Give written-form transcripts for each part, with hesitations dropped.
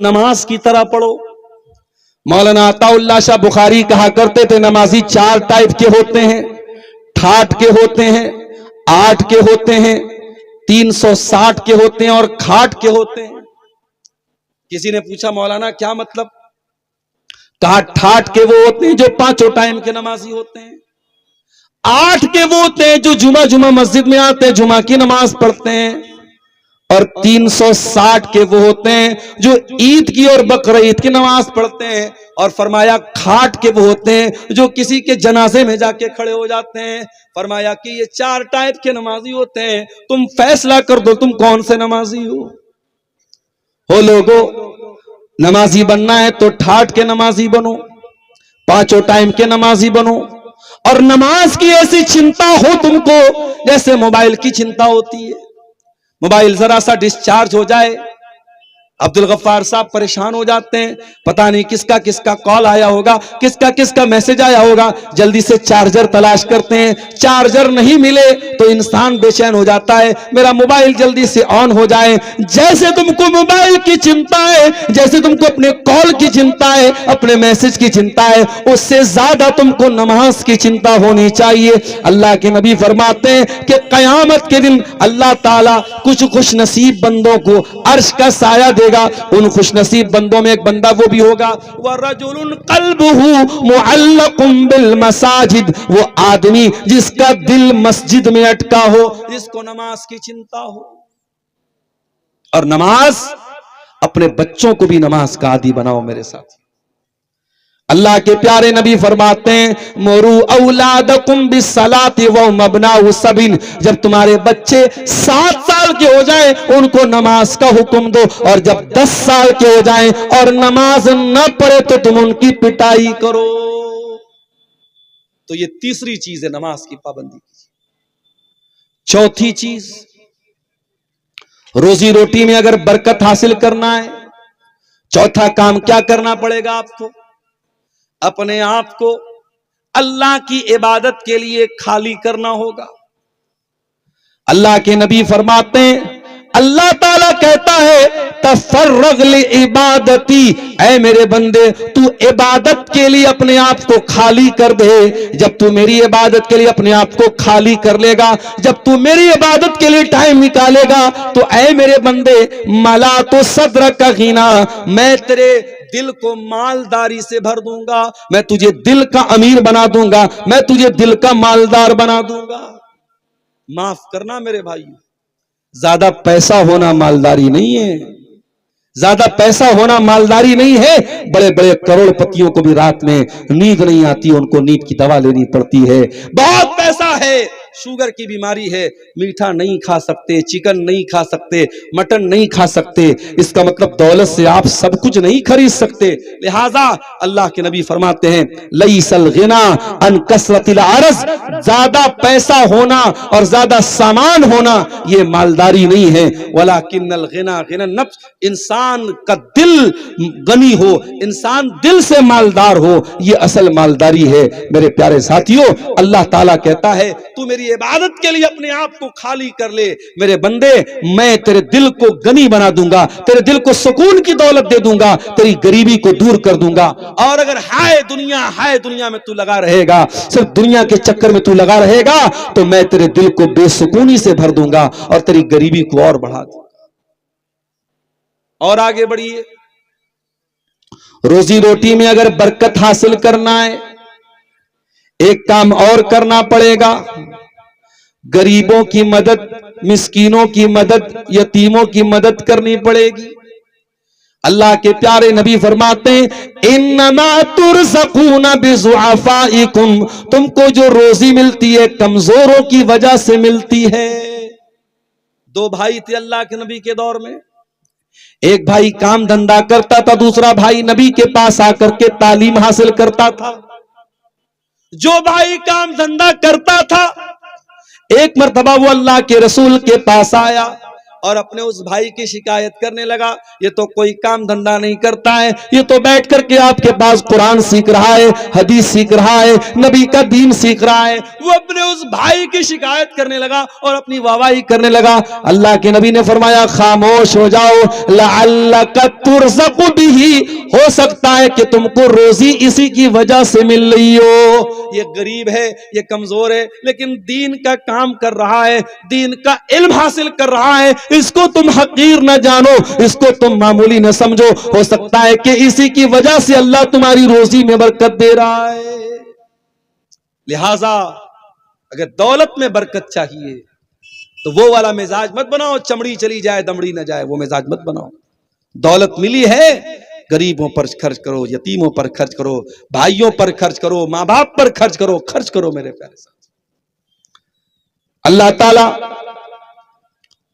नमाज की तरह पढ़ो। मौलाना अताउल्लाह शाह बुखारी कहा करते थे नमाजी चार टाइप के होते हैं, ठाठ के होते हैं, 8 के होते हैं, 360 के होते हैं और खाट के होते हैं। किसी ने पूछा मौलाना क्या मतलब? कहा ठाठ के वो होते हैं जो 5 टाइम के नमाजी होते हैं, 8 के वो होते हैं जो जुमा मस्जिद में आते हैं, जुमा की नमाज पढ़ते हैं, और 360 के वो होते हैं जो ईद की और बकरीद की नमाज पढ़ते हैं। और फरमाया खाट के वो होते हैं जो किसी के जनाजे में जाके खड़े हो जाते हैं। फरमाया कि ये 4 टाइप के नमाजी होते हैं, तुम फैसला कर दो तुम कौन से नमाजी हो लोगों। नमाजी बनना है तो ठाठ के नमाजी बनो, 5 टाइम के नमाजी बनो, और नमाज की ऐसी चिंता हो तुमको जैसे मोबाइल की चिंता होती है। मोबाइल जरा सा डिस्चार्ज हो जाए, अब्दुल गफ्फार साहब परेशान हो जाते हैं, पता नहीं किसका किसका कॉल आया होगा, किसका किसका मैसेज आया होगा, जल्दी से चार्जर तलाश करते हैं, चार्जर नहीं मिले तो इंसान बेचैन हो जाता है, मेरा मोबाइल जल्दी से ऑन हो जाए। जैसे तुमको मोबाइल की चिंता है, जैसे तुमको अपने कॉल की चिंता है, अपने मैसेज की चिंता है, उससे ज्यादा तुमको नमाज की चिंता होनी चाहिए। अल्लाह के नबी फरमाते हैं कि कयामत के दिन अल्लाह ताला कुछ खुश नसीब बंदों को अर्श का साया दे। उन खुशनसीब बंदों में एक बंदा वो भी होगा वरजुलुन क़ल्बुहु मुअल्लक़ुन बिल मसाजिद, वो आदमी जिसका दिल मस्जिद में अटका हो, जिसको नमाज की चिंता हो। और नमाज, अपने बच्चों को भी नमाज का आदी बनाओ मेरे साथ। अल्लाह के प्यारे नबी फरमाते हैं मोरू औलादकुम बिस्सलाति व मबनाउ सबिन, जब तुम्हारे बच्चे 7 साल के हो जाएं उनको नमाज का हुक्म दो, और जब 10 साल के हो जाएं और नमाज न पढ़े तो तुम उनकी पिटाई करो। तो ये तीसरी चीज है नमाज की पाबंदी की। चौथी चीज, रोजी रोटी में अगर बरकत हासिल करना है, चौथा काम क्या करना पड़ेगा आपको? अपने आप को अल्लाह की इबादत के लिए खाली करना होगा। अल्लाह के नबी फरमाते हैं, अल्लाह ताला कहता है तफर्रग li इबादती, ऐ मेरे बंदे तू इबादत के लिए अपने आप को खाली कर दे। जब तू मेरी इबादत के लिए अपने आप को खाली कर लेगा, जब तू मेरी इबादत के लिए टाइम निकालेगा, तो ऐ मेरे बंदे मला तो सद्र का गिना, मैं तेरे दिल को मालदारी से भर दूंगा, मैं तुझे दिल का अमीर बना दूंगा, मैं तुझे दिल का मालदार बना दूंगा। माफ करना मेरे भाई, ज्यादा पैसा होना मालदारी नहीं है, ज्यादा पैसा होना मालदारी नहीं है। बड़े बड़े करोड़पतियों को भी रात में नींद नहीं आती, उनको नींद की दवा लेनी पड़ती है। बहुत पैसा है, शुगर की बीमारी है, मीठा नहीं खा सकते, चिकन नहीं खा सकते, मटन नहीं खा सकते, इसका मतलब दौलत से आप सब कुछ नहीं खरीद सकते। लिहाजा अल्लाह के नबी फरमाते हैं लईसल गिना अन कसरतिल अर्ज़, ज्यादा पैसा होना और ज्यादा सामान होना ये मालदारी नहीं है। वलाकिन्नल गिना गिना नफ्स, इंसान का दिल गनी हो, इंसान दिल से मालदार हो, ये असल मालदारी है। मेरे प्यारे साथियों, अल्लाह ताला कहता है तू मेरी इबादत के लिए अपने आप को खाली कर ले मेरे बंदे, मैं तेरे दिल को गनी बना दूंगा, तेरे दिल को सुकून की दौलत दे दूंगा, तेरी गरीबी को दूर कर दूंगा। और अगर हाय दुनिया में तू लगा रहेगा, सिर्फ दुनिया के चक्कर में तू लगा रहेगा, तो मैं तेरे दिल को बेसुकूनी से भर दूंगा और तेरी गरीबी को और बढ़ा दूंगा। और आगे बढ़िए, रोजी रोटी में अगर बरकत हासिल करना है, एक काम और करना पड़ेगा, गरीबों की मदद, मिस्कीनों की मदद, यतीमों की मदद करनी पड़ेगी। अल्लाह के प्यारे नबी फरमाते हैं इन्नमा तुरज़क़ूना बिज़ुअफ़ाइकुम, तुमको जो रोजी मिलती है कमजोरों की वजह से मिलती है। 2 भाई थे अल्लाह के नबी के दौर में, एक भाई काम धंधा करता था, दूसरा भाई नबी के पास आकर के तालीम हासिल करता था। जो भाई काम धंधा करता था, एक मर्तबा वो अल्लाह के रसूल के पास आया और अपने उस भाई की शिकायत करने लगा, ये तो कोई काम धंधा नहीं करता है, ये तो बैठ करके आपके पास कुरान सीख रहा है, हदीस सीख रहा है, नबी का दीन सीख रहा है। वो अपने उस भाई की शिकायत करने लगा और अपनी वाहवाही करने लगा। अल्लाह के नबी ने फरमाया खामोश हो जाओ, लअल्लक तुरज़क़ु बिही, हो सकता है कि तुमको रोजी इसी की वजह से मिल रही हो। ये गरीब है, ये कमजोर है, लेकिन दीन का काम कर रहा है, दीन का इल्म हासिल कर रहा है, इसको तुम हकीर न जानो, इसको तुम मामूली न समझो। हो सकता है कि इसी की वजह से अल्लाह तुम्हारी रोजी में बरकत दे रहा है। लिहाजा अगर दौलत में बरकत चाहिए तो वो वाला मिजाज मत बनाओ, चमड़ी चली जाए दमड़ी न जाए, वो मिजाज मत बनाओ। दौलत मिली है, गरीबों पर खर्च करो, यतीमों पर खर्च करो, भाइयों पर खर्च करो, मां बाप पर खर्च करो, खर्च करो मेरे प्यारे साथी। अल्लाह ताला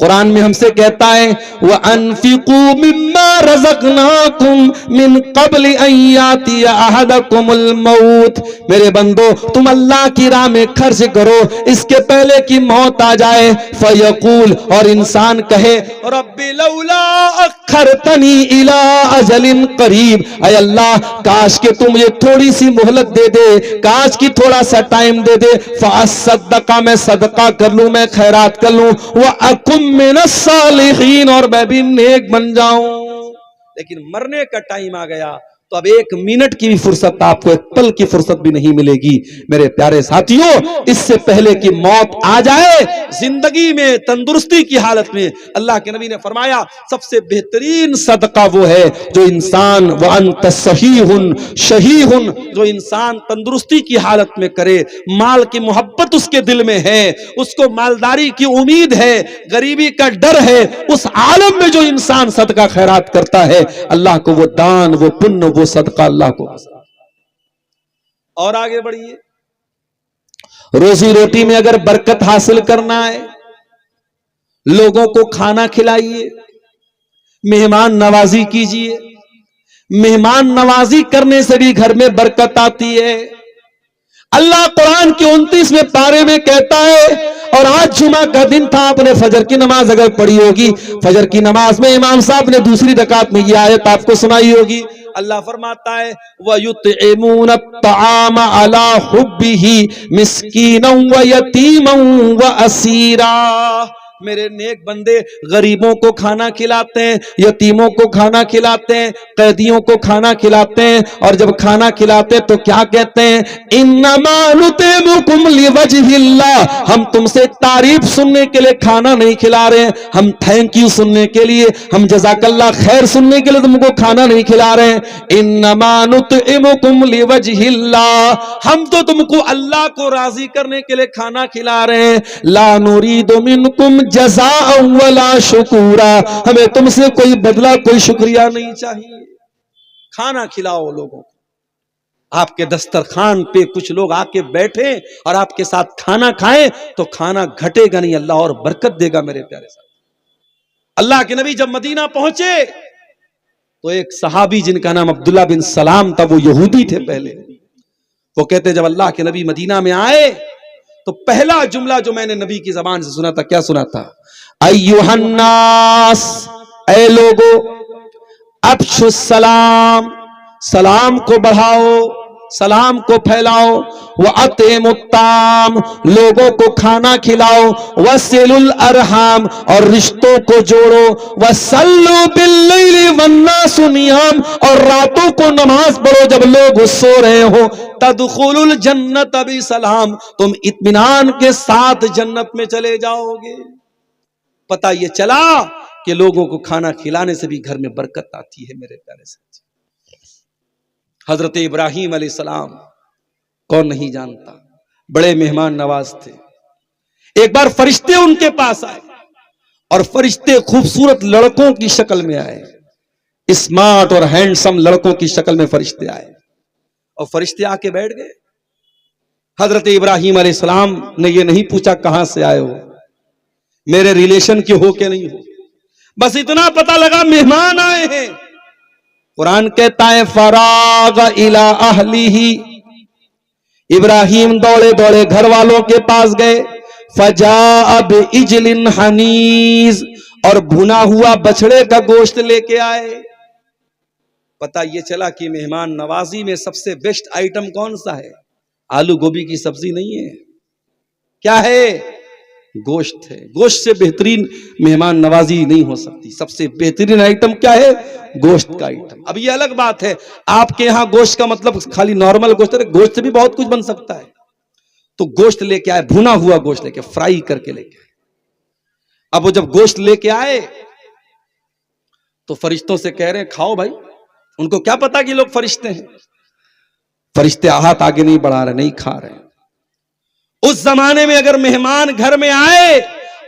कुरान में हमसे कहता है व अनफिकू मिम्मा रज़क़नाकुम मिन क़ब्ल अन यातिया अहदकुमुल मौत। मेरे बंदो तुम अल्लाह की राह में खर्च करो इसके पहले कि मौत आ जाए। फयकूल, और इंसान कहे रब्बी लौला अखरतनी इला अजलिन करीब, अय अल्लाह काश के तुम ये थोड़ी सी मोहलत दे दे, काश की थोड़ा सा टाइम दे दे, फ़असद्दक़, मैं सदका कर लूं, मैं खैरात कर लूं, व अकुम मिनस सालिहीन, और मैं भी नेक बन जाऊं। लेकिन मरने का टाइम आ गया तो अब एक मिनट की भी फुर्सत, आपको एक पल की फुर्सत भी नहीं मिलेगी। मेरे प्यारे साथियों, इससे पहले कि मौत आ जाए, जिंदगी में तंदुरुस्ती की हालत में अल्लाह के नबी ने फरमाया सबसे बेहतरीन सदका वो है जो इंसान व अंत सहीहुन शहीहुन, जो इंसान तंदुरुस्ती की हालत में करे, माल की मोहब्बत उसके दिल में है, उसको मालदारी की उम्मीद है, गरीबी का डर है, उस आलम में जो इंसान सदका खैरात करता है, अल्लाह को वो दान, वो पुण्य, वो सदका अल्लाह को। और आगे बढ़िए, रोजी रोटी में अगर बरकत हासिल करना है, लोगों को खाना खिलाइए, मेहमान नवाजी कीजिए। मेहमान नवाजी करने से भी घर में बरकत आती है। अल्लाह कुरान के 29वें पारे में कहता है, और आज जुमा का दिन था, आपने फजर की नमाज अगर पढ़ी होगी, फजर की नमाज में इमाम साहब ने दूसरी रकात में यह आयत आपको सुनाई होगी। अल्लाह फरमाता है वयुतइमून अत्तआम अला हुब्बिही मिस्कीनन व यतीमन व असीरा। मेरे नेक बंदे गरीबों को खाना खिलाते हैं, यतीमों को खाना खिलाते हैं, कैदियों को खाना खिलाते हैं, और जब खाना खिलाते हैं तो क्या कहते हैं, इन्नमा नुतिमुकुम लिवजहिल्लाह, हम तुमसे तारीफ सुनने के लिए खाना नहीं खिला रहे हैं, हम थैंक यू सुनने के लिए, हम जज़ाकल्लाह खैर सुनने के लिए तुमको खाना नहीं खिला रहे हैं। इन्नमा नुतिमुकुम लिवजहिल्लाह, हम तो तुमको अल्लाह को राजी करने के लिए खाना खिला रहे हैं। ला नुरीदु मिनकुम जज़ा वला शुकूरा, हमें तुमसे कोई बदला, कोई शुक्रिया नहीं चाहिए। खाना खिलाओ लोगों को, आपके दस्तरखान पे कुछ लोग आके बैठे और आपके साथ खाना खाएं तो खाना घटेगा नहीं, अल्लाह और बरकत देगा। मेरे प्यारे साथ, अल्लाह के नबी जब मदीना पहुंचे तो एक सहाबी जिनका नाम अब्दुल्ला बिन सलाम था, वो यहूदी थे पहले, वो कहते जब अल्लाह के नबी मदीना में आए तो पहला जुमला जो मैंने नबी की जबान से सुना था, क्या सुना था, अय्युहन्नास, ऐ लोगो, अफ्शुस सलाम, सलाम को बढ़ाओ, सलाम को फैलाओ, व अतिमुत्ताम, लोगों को खाना खिलाओ, वसिलुल अरहाम, और रिश्तों को जोड़ो, वसल्लु बिल्लैलि वन्नासु नियाम, और रातों को नमाज पढ़ो जब लोग सो रहे हो, तदखुलुल जन्नत बिसलाम, तुम इत्मीनान के साथ जन्नत में चले जाओगे। पता ये चला कि लोगों को खाना खिलाने से भी घर में बरकत आती है। मेरे प्यारे साथी, हजरत इब्राहीम अलैहिस्सलाम कौन नहीं जानता, बड़े मेहमान नवाज थे। एक बार फरिश्ते उनके पास आए और फरिश्ते खूबसूरत लड़कों की शक्ल में आए, स्मार्ट और हैंडसम लड़कों की शक्ल में फरिश्ते आए, और फरिश्ते आके बैठ गए। हजरत इब्राहीम अलैहिस्सलाम ने ये नहीं पूछा कहां से आए हो, मेरे रिलेशन के हो के नहीं हो, बस इतना पता लगा मेहमान आए हैं। कुरान कहता है फराग इला अहलिही, इब्राहिम दौड़े दौड़े घर वालों के पास गए, फजा अब इजलिन हनीज, और भुना हुआ बछड़े का गोश्त लेके आए। पता ये चला कि मेहमान नवाजी में सबसे बेस्ट आइटम कौन सा है? आलू गोभी की सब्जी नहीं है, क्या है? गोश्त है। गोश्त से बेहतरीन मेहमान नवाजी नहीं हो सकती। सबसे बेहतरीन आइटम क्या है? गोश्त का आइटम। अब ये अलग बात है, आपके यहां गोश्त का मतलब खाली नॉर्मल गोश्त है, गोश्त से भी बहुत कुछ बन सकता है। तो गोश्त लेके आए, भुना हुआ गोश्त लेके, फ्राई करके लेके आए। अब वो जब गोश्त लेके आए तो फरिश्तों से कह रहे हैं खाओ भाई। उनको क्या पता कि लोग फरिश्ते हैं। फरिश्ते हाथ आगे नहीं बढ़ा रहे, नहीं खा रहे। उस जमाने में अगर मेहमान घर में आए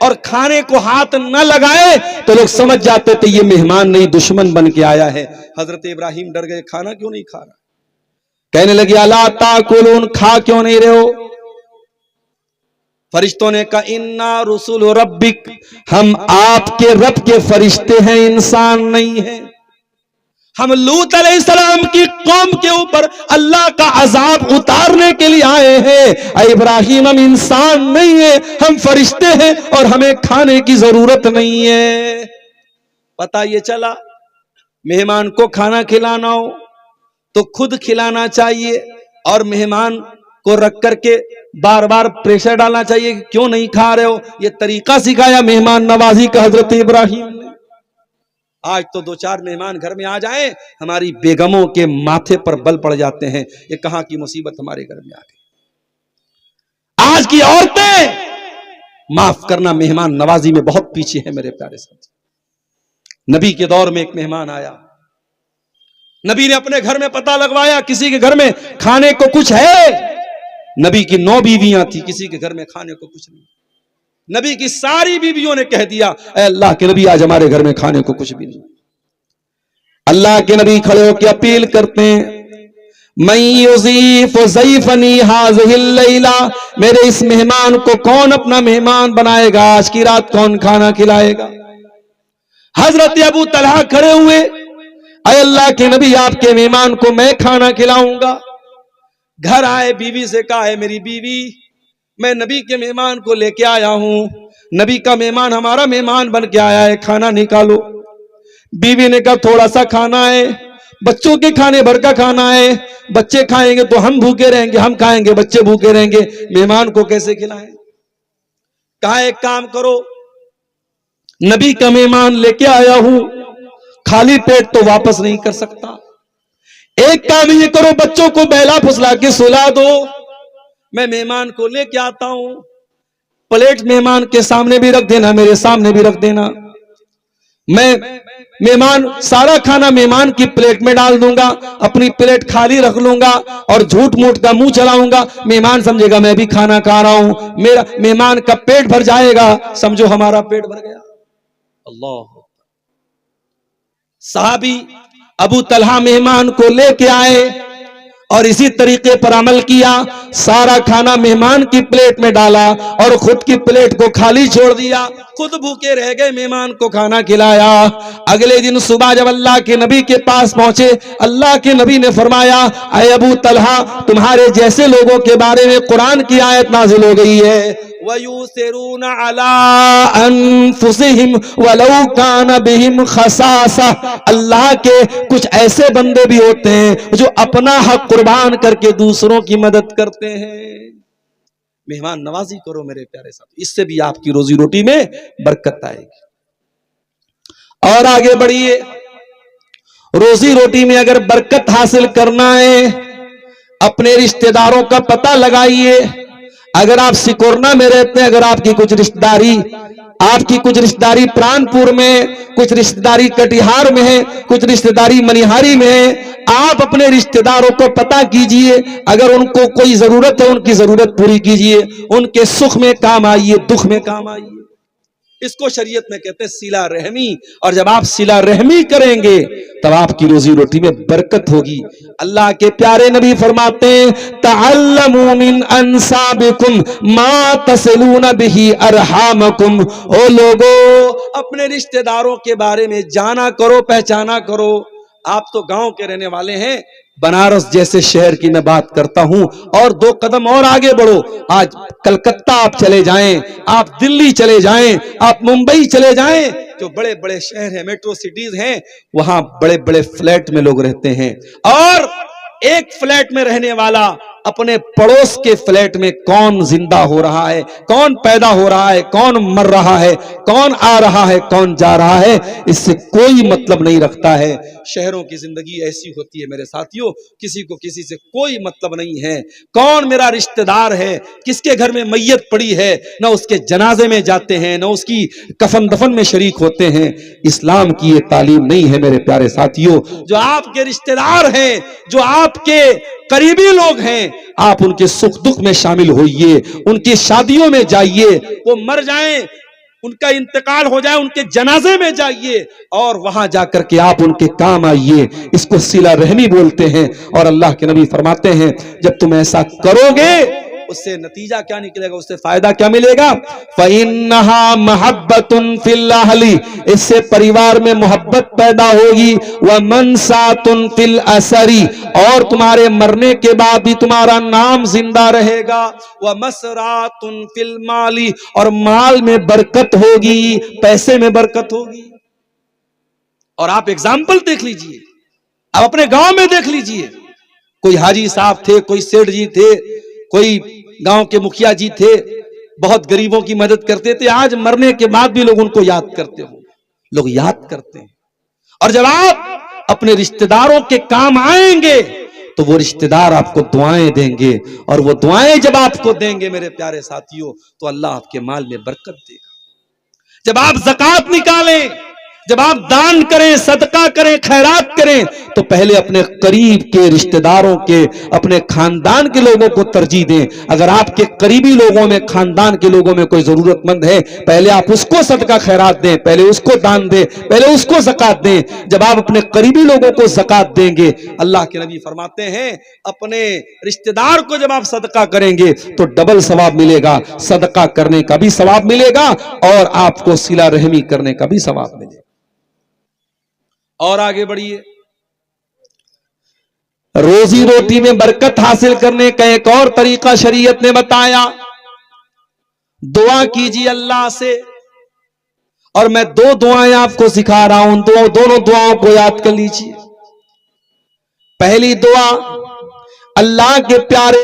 और खाने को हाथ न लगाए तो लोग समझ जाते थे ये मेहमान नहीं दुश्मन बन के आया है। हजरत इब्राहिम डर गए, खाना क्यों नहीं खा रहा? कहने लगे अला ताकुलून, खा क्यों नहीं रहे हो? फरिश्तों ने कहा इन्ना रुसुल रब्बिक, हम आपके रब के फरिश्ते हैं, इंसान नहीं है। हम लूत अलैहिस्सलाम की कौम के ऊपर अल्लाह का अजाब उतारने के लिए आए हैं। इब्राहिम हम इंसान नहीं है, हम फरिश्ते हैं और हमें खाने की जरूरत नहीं है। पता ये चला मेहमान को खाना खिलाना हो तो खुद खिलाना चाहिए और मेहमान को रख करके बार बार प्रेशर डालना चाहिए कि क्यों नहीं खा रहे हो। ये तरीका सिखाया मेहमान नवाजी का हजरत इब्राहिम ने। आज तो दो चार मेहमान घर में आ जाएं, हमारी बेगमों के माथे पर बल पड़ जाते हैं। ये कहां की मुसीबत हमारे घर में आ गई। आज की औरतें माफ करना मेहमान नवाजी में बहुत पीछे है मेरे प्यारे साथी। नबी के दौर में एक मेहमान आया, नबी ने अपने घर में पता लगवाया किसी के घर में खाने को कुछ है। नबी की 9 बीवियां थी, किसी के घर में खाने को कुछ नहीं। नबी की सारी बीवियों ने कह दिया अल्लाह के नबी आज हमारे घर में खाने को कुछ भी नहीं। अल्लाह के नबी खड़े होकर अपील करते हैं मैं युज़ीफ़ ज़ैफ़नी हाज़िहिल लैला, मेरे इस मेहमान को कौन अपना मेहमान बनाएगा? आज की रात कौन खाना खिलाएगा? हजरत अबू तलहा खड़े हुए, अल्लाह के नबी आपके मेहमान को मैं खाना खिलाऊंगा। घर आए, बीवी से कहा है मेरी बीवी मैं नबी के मेहमान को लेके आया हूं, नबी का मेहमान हमारा मेहमान बन के आया है, खाना निकालो। बीवी ने कहा थोड़ा सा खाना है, बच्चों के खाने भर का खाना है, बच्चे खाएंगे तो हम भूखे रहेंगे, हम खाएंगे बच्चे भूखे रहेंगे, मेहमान को कैसे खिलाएं? कहा एक काम करो, नबी का मेहमान लेके आया हूं, खाली पेट तो वापस नहीं कर सकता। एक काम ये करो, बच्चों को बहला फुसला के सुला दो, मैं मेहमान को लेके आता हूं। प्लेट मेहमान के सामने भी रख देना, मेरे सामने भी रख देना। मैं मेहमान सारा खाना मेहमान की प्लेट में डाल दूंगा, अपनी प्लेट खाली रख लूंगा और झूठ मूठ का मुंह चलाऊंगा। मेहमान समझेगा मैं भी खाना खा रहा हूं, मेरा मेहमान का पेट भर जाएगा, समझो हमारा पेट भर गया। अल्लाह। साहबी अबू तलहा मेहमान को लेके आए और इसी तरीके पर अमल किया। सारा खाना मेहमान की प्लेट में डाला और खुद की प्लेट को खाली छोड़ दिया, खुद भूखे रह गए, मेहमान को खाना खिलाया। अगले दिन सुबह जब अल्लाह के नबी के पास पहुंचे, अल्लाह के नबी ने फरमाया ऐ अबू तलहा, तुम्हारे जैसे लोगों के बारे में कुरान की आयत नाजिल हो गई है, वयूसिरूना अला अनफुसिहिम वलौ कान बिहिम खसासा। अल्लाह के कुछ ऐसे बंदे भी होते हैं जो अपना हक कुर्बान करके दूसरों की मदद करते हैं। मेहमान नवाजी करो मेरे प्यारे साथी, इससे भी आपकी रोजी रोटी में बरकत आएगी। और आगे बढ़िए, रोजी रोटी में अगर बरकत हासिल करना है, अपने रिश्तेदारों का पता लगाइए। अगर आप सिकोरना में रहते हैं, अगर आपकी कुछ रिश्तेदारी प्राणपुर में, कुछ रिश्तेदारी कटिहार में है, कुछ रिश्तेदारी मनिहारी में है, आप अपने रिश्तेदारों को पता कीजिए। अगर उनको कोई जरूरत है, उनकी जरूरत पूरी कीजिए, उनके सुख में काम आइए, दुख में काम आइए। इसको शरीयत में कहते हैं सिला रहमी। और जब आप सिला रहमी करेंगे तब आपकी रोजी रोटी में बरकत होगी। अल्लाह के प्यारे नबी फरमाते हैं तअल्लमू मिन अंसाबिकुम मा तसिलून बिही अरहामकुम। ओ लोगो, अपने रिश्तेदारों के बारे में जाना करो, पहचाना करो। आप तो गांव के रहने वाले हैं, बनारस जैसे शहर की मैं बात करता हूं। और 2 कदम और आगे बढ़ो, आज कलकत्ता आप चले जाएं, आप दिल्ली चले जाएं, आप मुंबई चले जाएं, जो बड़े बड़े शहर हैं, मेट्रो सिटीज हैं, वहां बड़े बड़े फ्लैट में लोग रहते हैं, और एक फ्लैट में रहने वाला अपने पड़ोस के फ्लैट में कौन जिंदा हो रहा है, कौन पैदा हो रहा है, कौन मर रहा है, कौन आ रहा है, कौन जा रहा है, इससे कोई मतलब नहीं रखता है। शहरों की जिंदगी ऐसी होती है मेरे साथियों, किसी को किसी से कोई मतलब नहीं है। कौन मेरा रिश्तेदार है, किसके घर में मैयत पड़ी है, ना उसके जनाजे में जाते हैं, ना उसकी कफन दफन में शरीक होते हैं। इस्लाम की ये तालीम नहीं है मेरे प्यारे साथियों। जो आपके रिश्तेदार हैं, जो आपके करीबी लोग हैं, आप उनके सुख दुख में शामिल होइए, उनकी शादियों में जाइए, वो मर जाएं, उनका इंतकाल हो जाए, उनके जनाजे में जाइए और वहां जाकर के आप उनके काम आइए। इसको सिला रहमी बोलते हैं। और अल्लाह के नबी फरमाते हैं, जब तुम ऐसा करोगे उससे नतीजा क्या निकलेगा, उससे फायदा क्या मिलेगा? फ़इन्नहा महब्बतुन फिल अहली, इससे परिवार में मोहब्बत पैदा होगी। व मनसातुन फिल असरी, और तुम्हारे मरने के बाद भी तुम्हारा नाम जिंदा रहेगा। व मसरातुन फिल माली, और माल में बरकत होगी, पैसे में बरकत होगी। और आप एग्जाम्पल देख लीजिए, आप अपने गांव में देख लीजिए, कोई हाजी साहब थे, कोई सेठ जी थे, कोई गांव के मुखिया जी थे, बहुत गरीबों की मदद करते थे। आज मरने के बाद भी लोग उनको याद करते हो, लोग याद करते हैं। और जब आप अपने रिश्तेदारों के काम आएंगे तो वो रिश्तेदार आपको दुआएं देंगे, और वो दुआएं जब आपको देंगे मेरे प्यारे साथियों, तो अल्लाह आपके माल में बरकत देगा। जब आप ज़कात निकालें, जब आप दान करें, सदका करें, खैरात करें, तो पहले अपने करीब के रिश्तेदारों के, अपने खानदान के लोगों को तरजीह दें। अगर आपके करीबी लोगों में, खानदान के लोगों में कोई जरूरतमंद है, पहले आप उसको सदका खैरात दें, पहले उसको दान दें, पहले उसको ज़कात दें। जब आप अपने करीबी लोगों को ज़कात देंगे, अल्लाह के नबी फरमाते हैं, अपने रिश्तेदार को जब आप सदका करेंगे तो डबल सवाब मिलेगा। सदका करने का भी सवाब मिलेगा और आपको सिला रहमी करने का भी सवाब मिलेगा। और आगे बढ़िए, रोजी रोटी में बरकत हासिल करने का एक और तरीका शरीयत ने बताया। दुआ कीजिए अल्लाह से, और मैं दो दुआएं आपको सिखा रहा हूं, दोनों दुआओं को याद कर लीजिए। पहली दुआ, अल्लाह के प्यारे